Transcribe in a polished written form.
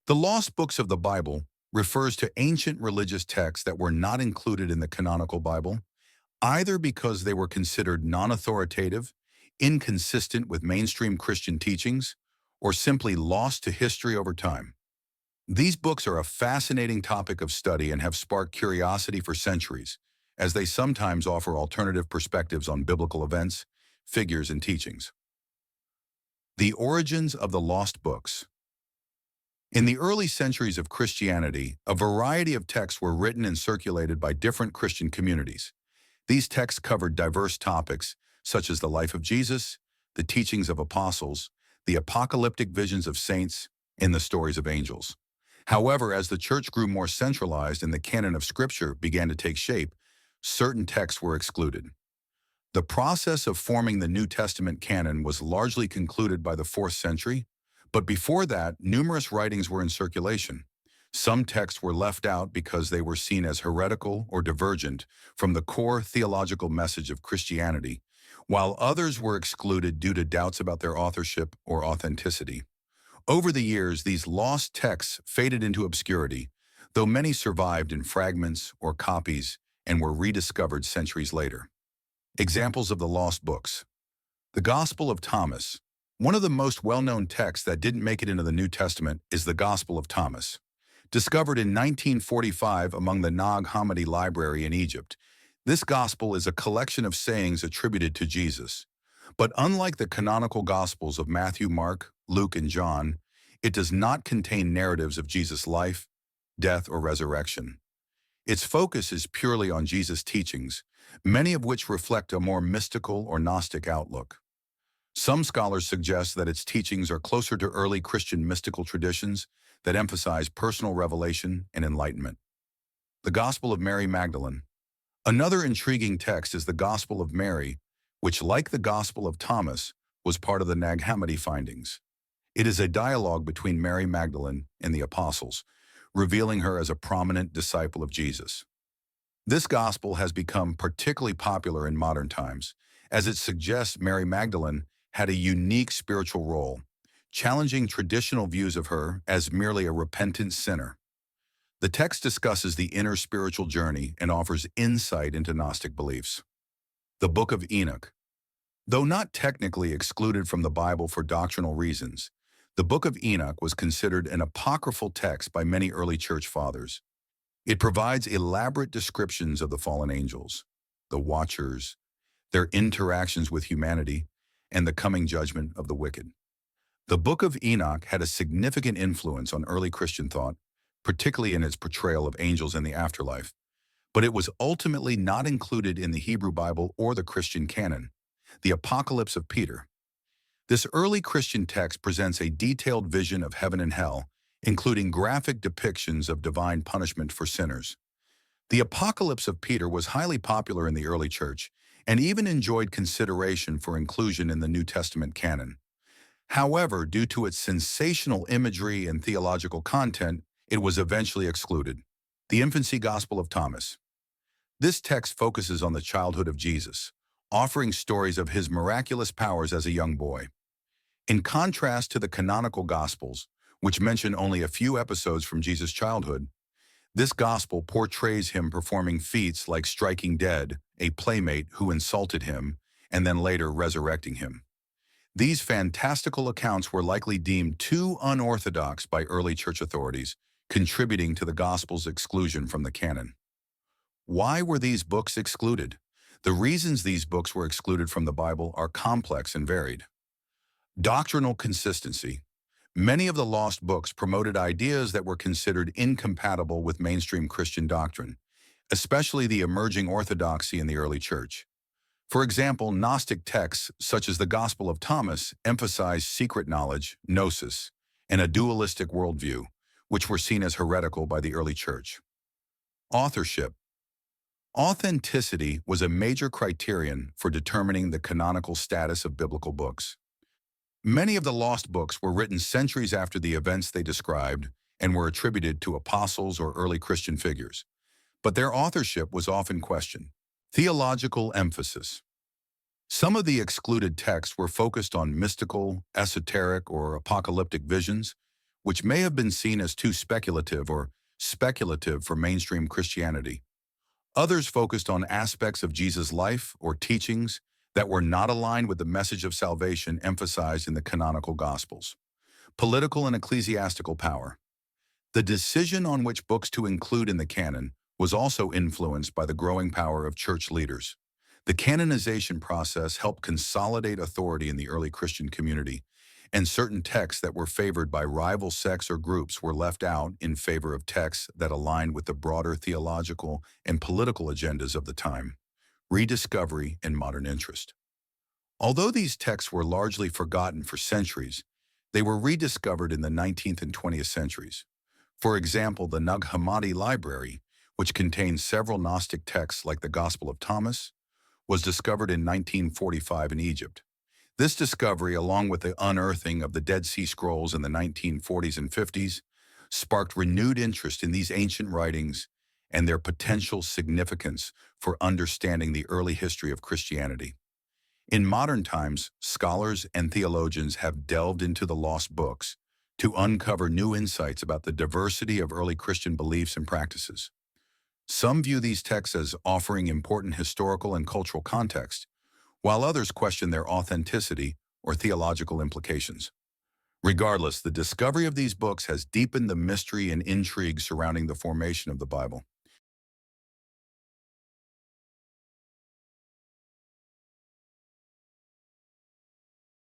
The lost books of the Bible refers to ancient religious texts that were not included in the canonical Bible, either because they were considered non-authoritative, inconsistent with mainstream Christian teachings, or simply lost to history over time. These books are a fascinating topic of study and have sparked curiosity for centuries, as they sometimes offer alternative perspectives on biblical events, figures, and teachings. The origins of the lost books. In the early centuries of Christianity, a variety of texts were written and circulated by different Christian communities. These texts covered diverse topics, such as the life of Jesus, the teachings of apostles, the apocalyptic visions of saints, and the stories of angels. However, as the church grew more centralized and the canon of Scripture began to take shape, certain texts were excluded. The process of forming the New Testament canon was largely concluded by the 4th century, but before that, numerous writings were in circulation. Some texts were left out because they were seen as heretical or divergent from the core theological message of Christianity, while others were excluded due to doubts about their authorship or authenticity. Over the years, these lost texts faded into obscurity, though many survived in fragments or copies and were rediscovered centuries later. Examples of the lost books. The Gospel of Thomas. One of the most well-known texts that didn't make it into the New Testament is the Gospel of Thomas. Discovered in 1945 among the Nag Hammadi Library in Egypt, this gospel is a collection of sayings attributed to Jesus. But unlike the canonical Gospels of Matthew, Mark, Luke, and John, it does not contain narratives of Jesus' life, death, or resurrection. Its focus is purely on Jesus' teachings, many of which reflect a more mystical or Gnostic outlook. Some scholars suggest that its teachings are closer to early Christian mystical traditions that emphasize personal revelation and enlightenment. The Gospel of Mary Magdalene. Another intriguing text is the Gospel of Mary, which, like the Gospel of Thomas, was part of the Nag Hammadi findings. It is a dialogue between Mary Magdalene and the apostles, revealing her as a prominent disciple of Jesus. This gospel has become particularly popular in modern times, as it suggests Mary Magdalene had a unique spiritual role, challenging traditional views of her as merely a repentant sinner. The text discusses the inner spiritual journey and offers insight into Gnostic beliefs. The Book of Enoch. Though not technically excluded from the Bible for doctrinal reasons, the Book of Enoch was considered an apocryphal text by many early church fathers. It provides elaborate descriptions of the fallen angels, the Watchers, their interactions with humanity, and the coming judgment of the wicked. The Book of Enoch had a significant influence on early Christian thought, particularly in its portrayal of angels in the afterlife, but it was ultimately not included in the Hebrew Bible or the Christian canon. The Apocalypse of Peter. This early Christian text presents a detailed vision of heaven and hell, including graphic depictions of divine punishment for sinners. The Apocalypse of Peter was highly popular in the early church and even enjoyed consideration for inclusion in the New Testament canon. However, due to its sensational imagery and theological content, it was eventually excluded. The Infancy Gospel of Thomas. This text focuses on the childhood of Jesus, offering stories of his miraculous powers as a young boy. In contrast to the canonical Gospels, which mention only a few episodes from Jesus' childhood, this gospel portrays him performing feats like striking dead a playmate who insulted him and then later resurrecting him. These fantastical accounts were likely deemed too unorthodox by early church authorities, contributing to the gospel's exclusion from the canon. Why were these books excluded? The reasons these books were excluded from the Bible are complex and varied. Doctrinal consistency. Many of the lost books promoted ideas that were considered incompatible with mainstream Christian doctrine, especially the emerging orthodoxy in the early church. For example, Gnostic texts, such as the Gospel of Thomas, emphasized secret knowledge, gnosis, and a dualistic worldview, which were seen as heretical by the early church. Authorship. Authenticity was a major criterion for determining the canonical status of biblical books. Many of the lost books were written centuries after the events they described and were attributed to apostles or early Christian figures, but their authorship was often questioned. Theological emphasis. Some of the excluded texts were focused on mystical, esoteric, or apocalyptic visions, which may have been seen as too speculative or speculative for mainstream Christianity. Others focused on aspects of Jesus' life or teachings that were not aligned with the message of salvation emphasized in the canonical Gospels. Political and ecclesiastical power. The decision on which books to include in the canon was also influenced by the growing power of church leaders. The canonization process helped consolidate authority in the early Christian community, and certain texts that were favored by rival sects or groups were left out in favor of texts that aligned with the broader theological and political agendas of the time. Rediscovery and modern interest. Although these texts were largely forgotten for centuries, they were rediscovered in the 19th and 20th centuries. For example, the Nag Hammadi Library, which contains several Gnostic texts like the Gospel of Thomas, was discovered in 1945 in Egypt. This discovery, along with the unearthing of the Dead Sea Scrolls in the 1940s and 50s, sparked renewed interest in these ancient writings and their potential significance for understanding the early history of Christianity. In modern times, scholars and theologians have delved into the lost books to uncover new insights about the diversity of early Christian beliefs and practices. Some view these texts as offering important historical and cultural context, while others question their authenticity or theological implications. Regardless, the discovery of these books has deepened the mystery and intrigue surrounding the formation of the Bible.